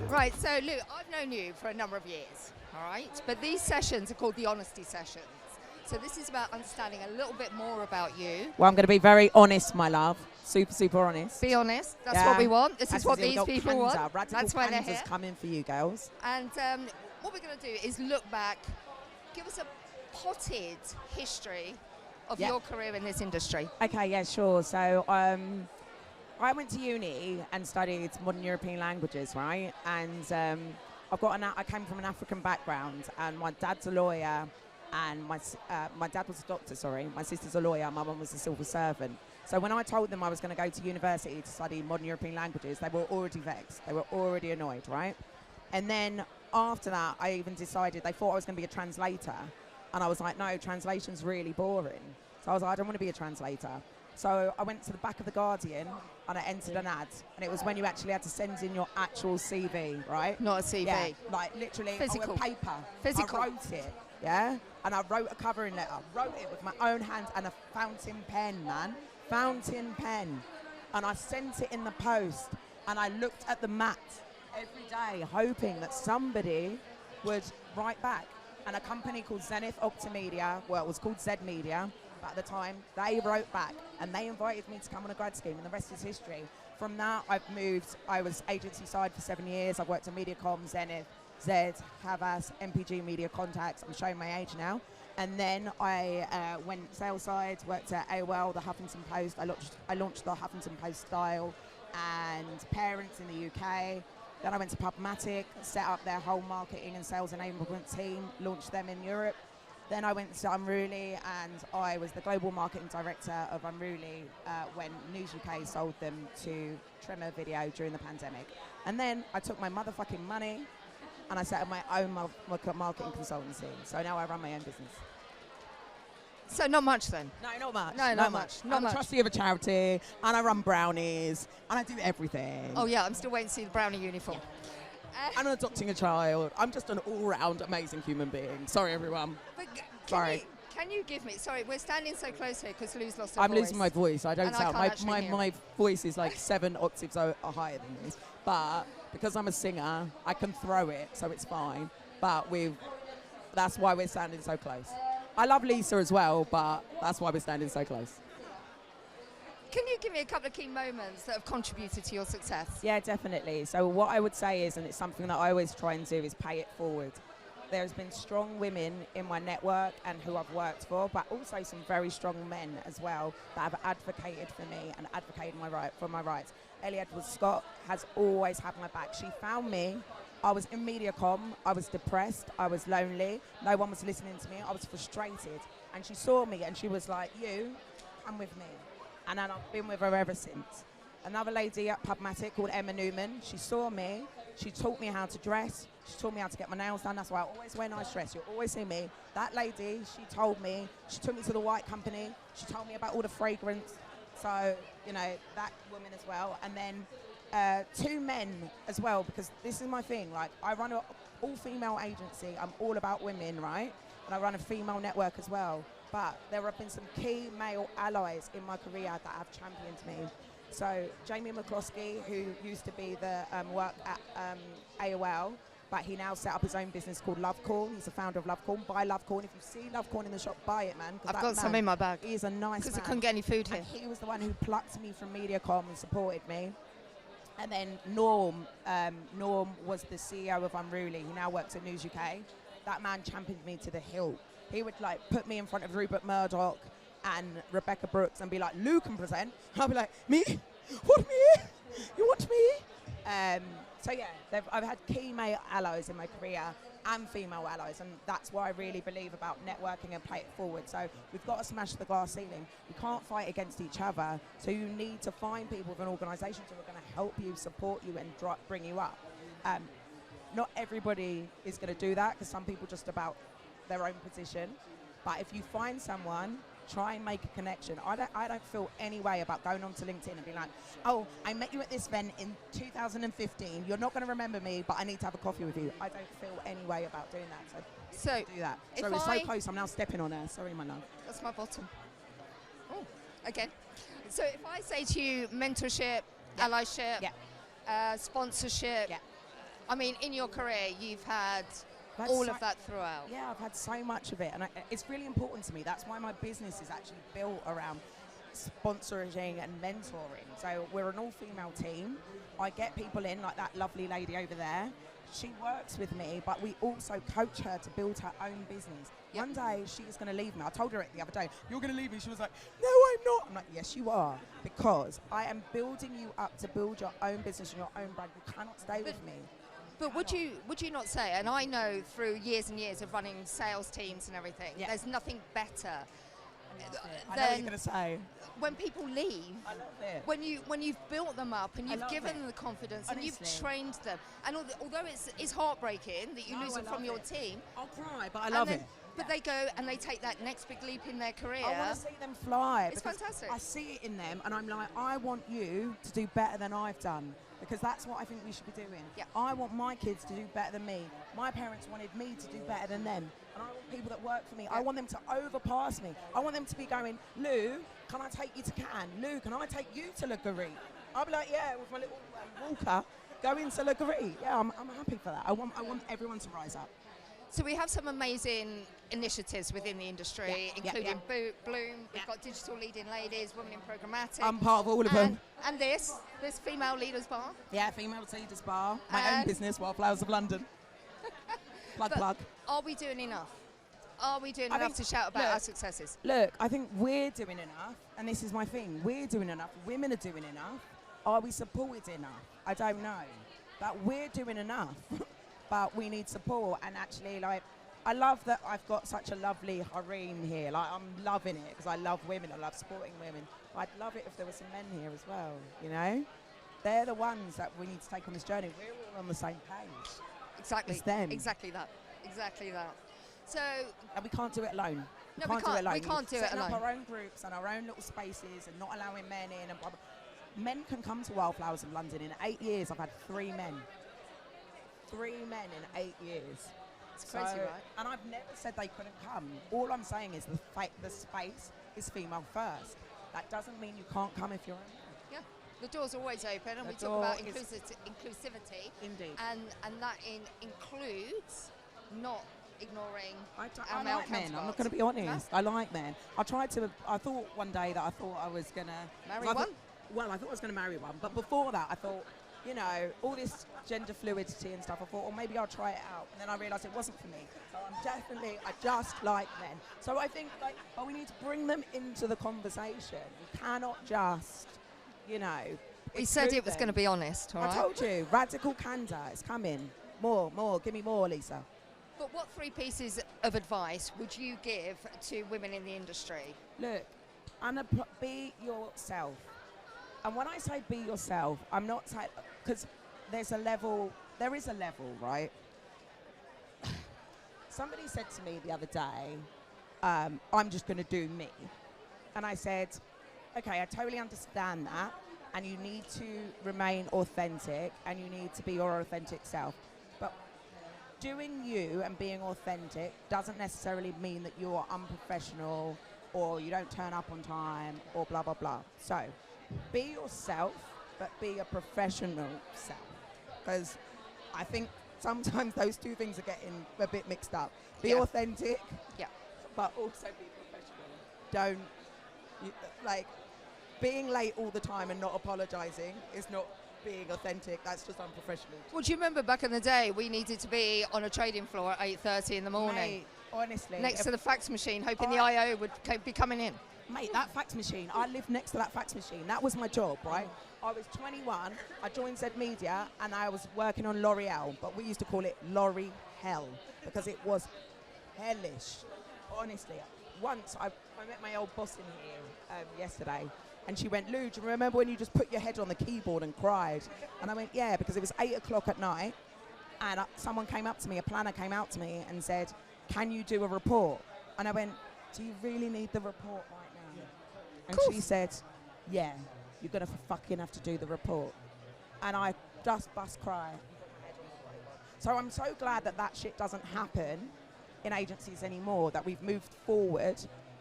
Right, so Lou, I've known you for a number of years, all right? But these sessions are called the honesty sessions. So this is about understanding a little bit more about you. Well, I'm going to be very honest, my love. Super, super honest. Be honest. That's what we want. This is what these people want. That's why they're here. Coming for you, girls. And what we're going to do is look back, give us a potted history of your career in this industry. Okay, yeah, sure. So I went to uni and studied modern European languages, right? And I came from an African background, and my dad's a lawyer, and my dad was a doctor, sorry. My sister's a lawyer, my mum was a civil servant. So when I told them I was going to go to university to study modern European languages, they were already vexed. They were already annoyed, right? And then after that, I even decided, they thought I was going to be a translator. And I was like, no, translation's really boring. So I was like, I don't want to be a translator. So I went to the back of the Guardian and I entered an ad, and it was when you actually had to send in your actual CV, right? Not a CV. Yeah, like literally physical. Paper. Physical. I wrote it, yeah? And I wrote a covering letter, wrote it with my own hands and a fountain pen, man. Fountain pen. And I sent it in the post, and I looked at the mat every day hoping that somebody would write back. And a company called Zenith Octamedia, well, it was called Z Media, at the time, they wrote back and they invited me to come on a grad scheme, and the rest is history. From that, I've moved. I was agency side for 7 years. I've worked at Mediacom, Zenith, Zed, Havas, MPG Media Contacts. I'm showing my age now. And then I went sales side, worked at AOL, the Huffington Post. I launched the Huffington Post Style and Parents in the UK. Then I went to Pubmatic, set up their whole marketing and sales enablement team, launched them in Europe. Then I went to Unruly, and I was the global marketing director of Unruly when News UK sold them to Tremor Video during the pandemic. And then I took my motherfucking money and I set up my own marketing consultancy. So now I run my own business. So not much then? No, not much. No, not much. I'm a trustee of a charity, and I run brownies, and I do everything. Oh yeah, I'm still waiting to see the brownie uniform. Yeah. I'm adopting a child. I'm just an all-round amazing human being. Sorry, everyone. But Sorry. Can you give me... Sorry, we're standing so close here because Lou's lost her voice. I'm losing my voice. I don't And sound... I can't actually hear my voice is like 7 octaves higher than this. But because I'm a singer, I can throw it, so it's fine. But that's why we're standing so close. I love Lisa as well, but that's why we're standing so close. Can you give me a couple of key moments that have contributed to your success? Yeah, definitely. So what I would say is, and it's something that I always try and do, is pay it forward. There's been strong women in my network and who I've worked for, but also some very strong men as well that have advocated for me and advocated for my rights. Ellie Edwards-Scott has always had my back. She found me. I was in Mediacom. I was depressed. I was lonely. No one was listening to me. I was frustrated. And she saw me and she was like, you, come with me. And then I've been with her ever since. Another lady at Pubmatic called Emma Newman. She saw me. She taught me how to dress. She taught me how to get my nails done. That's why I always wear nice dress. You'll always see me. That lady, she told me. She took me to the White Company. She told me about all the fragrance. So, you know, that woman as well. And then 2 men as well, because this is my thing. Like, I run an all-female agency. I'm all about women, right? And I run a female network as well. But there have been some key male allies in my career that have championed me. So Jamie McCloskey, who used to be the work at AOL, but he now set up his own business called Love Corn. He's the founder of Love Corn. Buy Love Corn. If you see Love Corn in the shop, buy it, man. I've got some in my bag. He's a nice man. Because I couldn't get any food here. And he was the one who plucked me from Mediacom and supported me. And then Norm was the CEO of Unruly. He now works at News UK. That man championed me to the hilt. He would like put me in front of Rupert Murdoch and Rebecca Brooks and be like, Lou can present. And I'll be like, me? What, me? You want me? So yeah, I've had key male allies in my career and female allies, and that's what I really believe about networking and pay it forward. So we've got to smash the glass ceiling. We can't fight against each other, so you need to find people with an organisation who are going to help you, support you, and bring you up. Not everybody is going to do that, because some people just about their own position. But if you find someone, try and make a connection. I don't feel any way about going onto LinkedIn and being like, oh, I met you at this event in 2015. You're not going to remember me, but I need to have a coffee with you. I don't feel any way about doing that. So do that. So it's so close, I'm now stepping on her. Sorry, my love. That's my bottom. Oh, again. So if I say to you mentorship, allyship, sponsorship, I mean, in your career, you've had That's all so- of that throughout. Yeah, I've had so much of it, and it's really important to me. That's why my business is actually built around sponsoring and mentoring. So we're an all-female team. I get people in, like that lovely lady over there. She works with me, but we also coach her to build her own business. Yep. One day she is going to leave me. I told her it the other day. You're going to leave me. She was like, no, I'm not. I'm like, yes, you are, because I am building you up to build your own business and your own brand. You cannot stay with me. But would you not say, and I know through years and years of running sales teams and everything, Yeah. there's nothing better I know what than you're going to say. when people leave, I love it. when you've built them up and I you've love given it. them the confidence and you've Honestly. trained them, and although it's heartbreaking that you No, lose I them from love your it. team, I'll cry, but I and love then- it. But they go and they take that next big leap in their career. I want to see them fly. It's because fantastic. I see it in them, and I'm like, I want you to do better than I've done, because that's what I think we should be doing. Yeah. I want my kids to do better than me. My parents wanted me to do better than them, and I want people that work for me. I want them to overpass me. I want them to be going, Lou, can I take you to Cannes? Lou, can I take you to Le Garrigue? I'll be like, yeah, with my little walker, go into Le Garrigue. Yeah, I'm happy for that. I want everyone to rise up. So we have some amazing initiatives within the industry, Yeah, including yeah. Bloom. We've Yeah. got Digital Leading Ladies, Women in Programmatic. I'm part of all of them. And this Female Leaders Bar. Yeah, Female Leaders Bar, my own And- business, Wildflowers of London. plug. Are we doing enough? Are we doing I enough think- to shout about look, our successes? Look, I think we're doing enough, and this is my thing. We're doing enough. Women are doing enough. Are we supported enough? I don't know. But we're doing enough. But we need support. And actually, like, I love that I've got such a lovely harem here. Like, I'm loving it because I love women. I love supporting women. But I'd love it if there were some men here as well, you know? They're the ones that we need to take on this journey. We're all on the same page. Exactly. It's them. Exactly that. Exactly that. So And we can't do it alone. No, we do it can't. alone. We can't do it Setting alone. up our own groups and our own little spaces and not allowing men in and blah, blah. Men can come to Wildflowers in London. In 8 years, I've had 3 men. 3 men in 8 years. it's crazy, right? And I've never said they couldn't come. All I'm saying is the space is female first. That doesn't mean you can't come if you're a man. Yeah. The door's always open, and The we talk about door is- inclusivity, Indeed. and that includes not ignoring I our male like men. I'm not counterparts. going to be honest. I like men. I thought one day that I thought I was going to Marry I thought- one? Well, I thought I was going to marry one, but before that, I thought, you know, all this gender fluidity and stuff. I thought, well, maybe I'll try it out, and then I realised it wasn't for me. So I just like men. So I think, like, but we need to bring them into the conversation. We cannot just, you know. We said exclude it was them. going to be honest, all I right? told you, radical candor is coming. More, give me more, Lisa. But what 3 pieces of advice would you give to women in the industry? Look, be yourself. And when I say be yourself, I'm not saying, because there is a level, right? Somebody said to me the other day, I'm just going to do me. And I said, okay, I totally understand that. And you need to remain authentic and you need to be your authentic self. But doing you and being authentic doesn't necessarily mean that you're unprofessional or you don't turn up on time or blah, blah, blah. So be yourself, but be a professional self. Because I think sometimes those two things are getting a bit mixed up. Be Yeah. authentic, Yeah. but also be professional. Don't, like, being late all the time and not apologising is not being authentic. That's just unprofessional. Well, do you remember back in the day, we needed to be on a trading floor at 8:30 in the morning, Mate, honestly. next if- to the fax machine, hoping the I- IO would be coming in. Mate, that fax machine, I lived next to that fax machine. That was my job, right? I was 21, I joined Z Media, and I was working on L'Oreal, but we used to call it Lorry Hell, because it was hellish, honestly. Once, I met my old boss in here yesterday, and she went, Lou, do you remember when you just put your head on the keyboard and cried? And I went, yeah, because it was 8 o'clock at night, and someone came up to me, a planner came out to me and said, can you do a report? And I went, do you really need the report right now? And she said, yeah, you're going to fucking have to do the report. And I just bust cry. So I'm so glad that that shit doesn't happen in agencies anymore, that we've moved forward,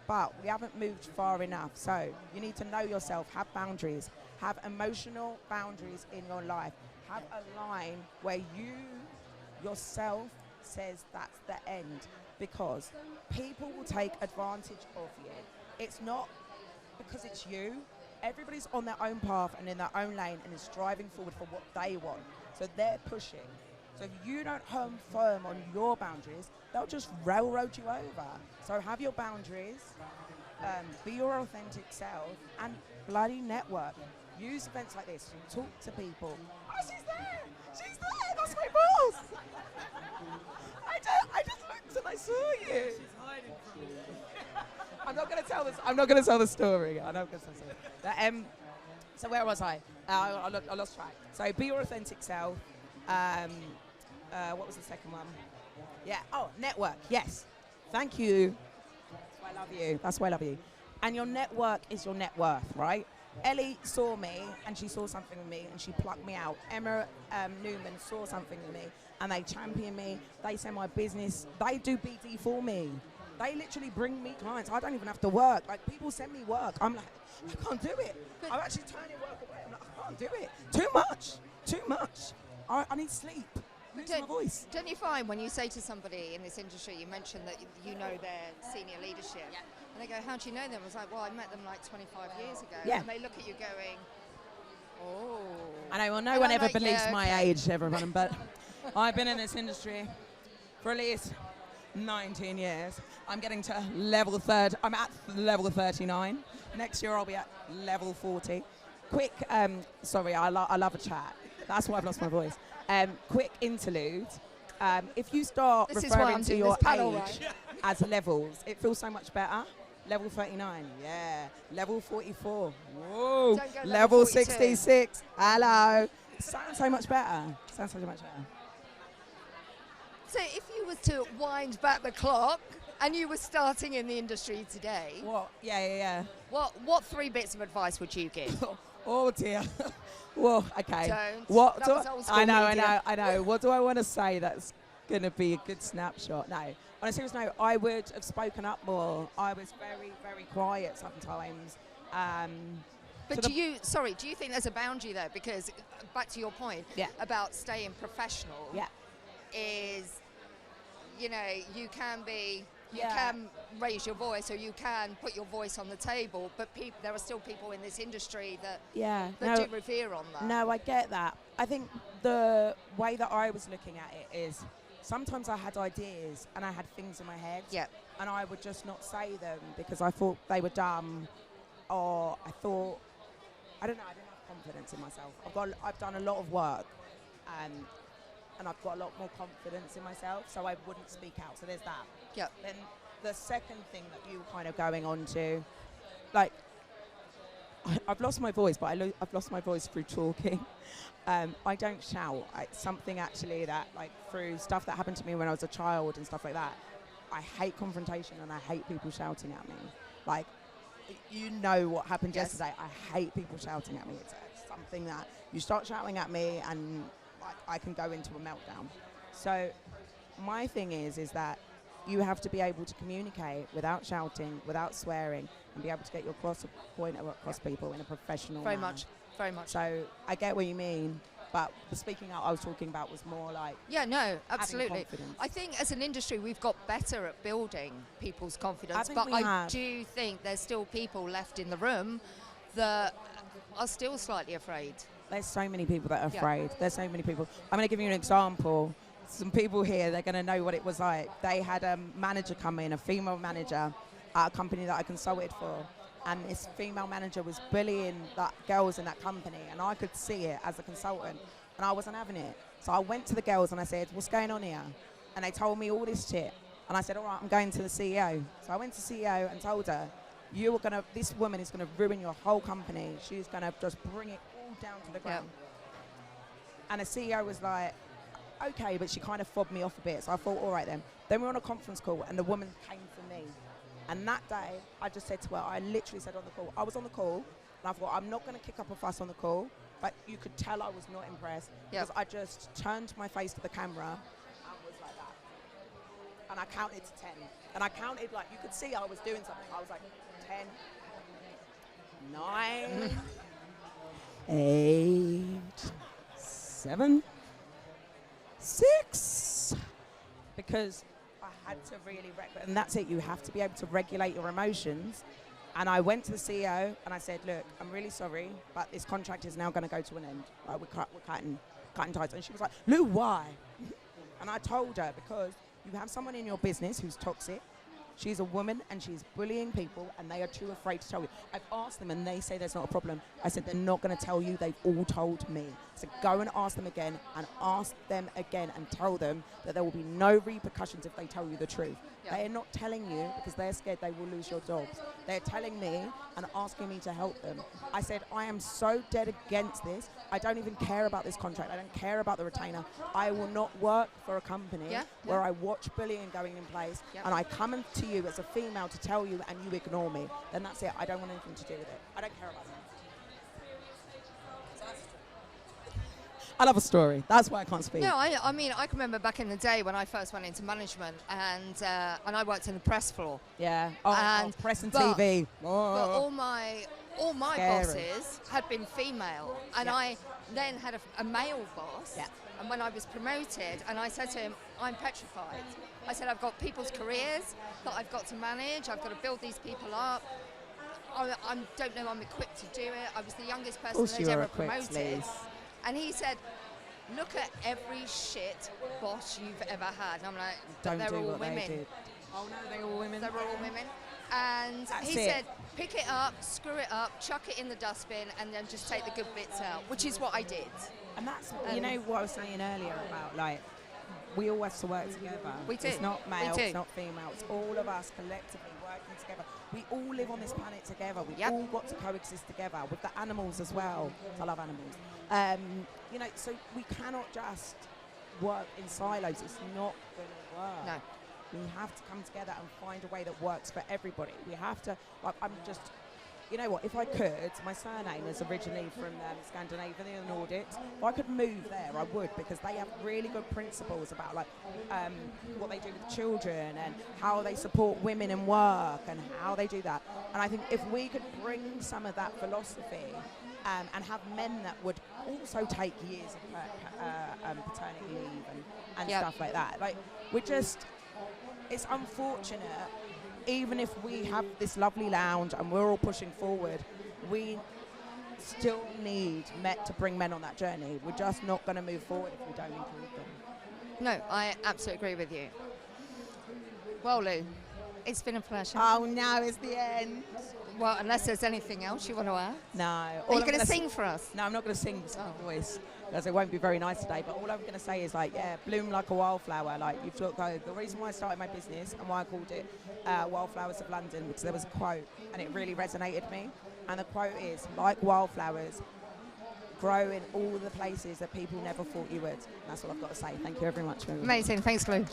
but we haven't moved far enough. So you need to know yourself, have boundaries, have emotional boundaries in your life, Have a line where you yourself says that's the end, because people will take advantage of you. It's not because it's you. Everybody's on their own path and in their own lane and is striving forward for what they want. So they're pushing. So if you don't home firm on your boundaries, they'll just railroad you over. So have your boundaries, be your authentic self, and bloody network. Use events like this. Talk to people. Oh, she's there! She's there! That's my boss! I just looked and I saw you. She's hiding from you. I'm not going to tell this. I'm not going to tell the story. I'm not going to tell the story. So where was I? I lost track. So be your authentic self. What was the second one? Yeah. Oh, network. Yes. Thank you. That's why I love you. That's why I love you. And your network is your net worth, right? Ellie saw me and she saw something in me and she plucked me out. Emma Newman saw something in me and they champion me. They say my business. They do BD for me. They literally bring me clients. I don't even have to work. Like, people send me work. I'm like, I can't do it. I'm actually turning work away. I'm like, I can't do it. Too much. Too much. I need sleep. I lose my voice. Don't you find when you say to somebody in this industry, you mentioned that you know their senior leadership, and they go, how do you know them? I was like, well, I met them like 25 years ago. Yeah. And they look at you going, oh. I know, well, no And one I'm ever like, believes yeah, my okay. age, everyone, but I've been in this industry for at least 19 years. I'm getting to level third. I'm at level 39. Next year I'll be at level 40. Quick, sorry, I love a chat. That's why I've lost my voice. Quick interlude. If you start This is why referring I'm to doing your this panel, age right? as levels, it feels so much better. Level 39, yeah. Level 44, whoa. Don't go level Level 42. 66, hello. Sounds so much better. Sounds so much better. So if you were to wind back the clock and you were starting in the industry today, What? Yeah. what 3 bits of advice would you give? Oh dear. Well, okay. Don't. What That do was old school I know, media. I know. What do I want to say that's going to be a good snapshot? No. On a serious note, I would have spoken up more. I was very, very quiet sometimes. But to do you think there's a boundary there? Because back to your point Yeah. about staying professional, Yeah. is, you can Yeah. raise your voice or you can put your voice on the table, but there are still people in this industry that do revere on that. No, I get that. I think the way that I was looking at it is sometimes I had ideas and I had things in my head. Yeah. And I would just not say them because I thought they were dumb, or I thought, I don't know, I didn't have confidence in myself. I've done a lot of work, and I've got a lot more confidence in myself, so I wouldn't speak out. So there's that. Yeah. Then the second thing that you were kind of going on to, like, I've lost my voice, but I've lost my voice through talking. I don't shout. It's something actually that, like, through stuff that happened to me when I was a child and stuff like that, I hate confrontation and I hate people shouting at me. Like, you know what happened yesterday. I hate people shouting at me. It's something that you start shouting at me and, like, I can go into a meltdown. So my thing is that you have to be able to communicate without shouting, without swearing, and be able to get your point across people in a professional Very manner. much. Very much. So I get what you mean, but the speaking out I was talking about was more like Yeah, no, absolutely. confidence. I think as an industry we've got better at building people's confidence, think but we I have. do think there's still people left in the room that are still slightly afraid. There's so many people that are Yeah. afraid. There's so many people. I'm going to give you an example. Some people here, they're going to know what it was like. They had a manager come in, a female manager, at a company that I consulted for. And this female manager was bullying girls in that company. And I could see it as a consultant. And I wasn't having it. So I went to the girls and I said, what's going on here? And they told me all this shit. And I said, all right, I'm going to the CEO. So I went to CEO and told her, this woman is going to ruin your whole company. She's going to just bring it all down to the ground. And the CEO was like, okay, but she kind of fobbed me off a bit. So I thought, all right then. Then we were on a conference call and the woman came for me. And that day, I just said to her, I literally said on the call, I was on the call, and I thought, I'm not going to kick up a fuss on the call, but you could tell I was not impressed, because I just turned my face to the camera and was like that. And I counted to 10. And I counted, like, you could see I was doing something. I was like, 10, 9, 8, 7, 6, because I had to really, and that's it, you have to be able to regulate your emotions. And I went to the CEO and I said, look, I'm really sorry, but this contract is now going to go to an end. Like, we're cutting ties. And she was like, Lou, why? And I told her, because you have someone in your business who's toxic. She's a woman and she's bullying people and they are too afraid to tell you. I've asked them and they say there's not a problem. I said, they're not going to tell you. They've all told me. So go and ask them again and ask them again and tell them that there will be no repercussions if they tell you the truth. Yeah. They are not telling you because they're scared they will lose your jobs. They're telling me and asking me to help them. I said, I am so dead against this. I don't even care about this contract. I don't care about the retainer. I will not work for a company where I watch bullying going in place and I come to you as a female to tell you and you ignore me. Then that's it. I don't want anything to do with it. I don't care about that. I love a story. That's why I can't speak. No, I mean, I can remember back in the day when I first went into management and I worked in the press floor. Yeah. And press and TV. But all my bosses had been female, and I then had a male boss. Yeah. And when I was promoted, and I said to him, I'm petrified. I said, I've got people's careers that I've got to manage. I've got to build these people up. I don't know I'm equipped to do it. I was the youngest person they'd ever promoted. And he said, look at every shit boss you've ever had. And I'm like, they're all women. Oh no, they're all women. They're all women. And he said, pick it up, screw it up, chuck it in the dustbin, and then just take the good bits out, which is what I did. And that's, you know what I was saying earlier about, like, we all have to work together. We do. It's not male, it's not female. It's all of us collectively working together. We all live on this planet together. We've all got to coexist together with the animals as well. I love animals. You know, so we cannot just work in silos. It's not going to work. No. We have to come together and find a way that works for everybody. We have to, like, you know what, if I could, my surname is originally from Scandinavia, the Nordics. If I could move there, I would, because they have really good principles about, like, what they do with children and how they support women in work and how they do that. And I think if we could bring some of that philosophy and have men that would also take years of paternity leave and stuff like that. Like, it's unfortunate, even if we have this lovely lounge and we're all pushing forward, we still need to bring men on that journey. We're just not going to move forward if we don't include them. No, I absolutely agree with you. Well, Lou, it's been a pleasure. Oh, now is the end. Well, unless there's anything else you want to add. No. Are you going to sing for us? No, I'm not going to sing with my voice, because it won't be very nice today. But all I'm going to say is, like, bloom like a wildflower. Like, you've talked about the reason why I started my business and why I called it Wildflowers of London, because there was a quote and it really resonated with me. And the quote is, like wildflowers, grow in all the places that people never thought you would. And that's all I've got to say. Thank you very much. Amazing. Thanks, Lou.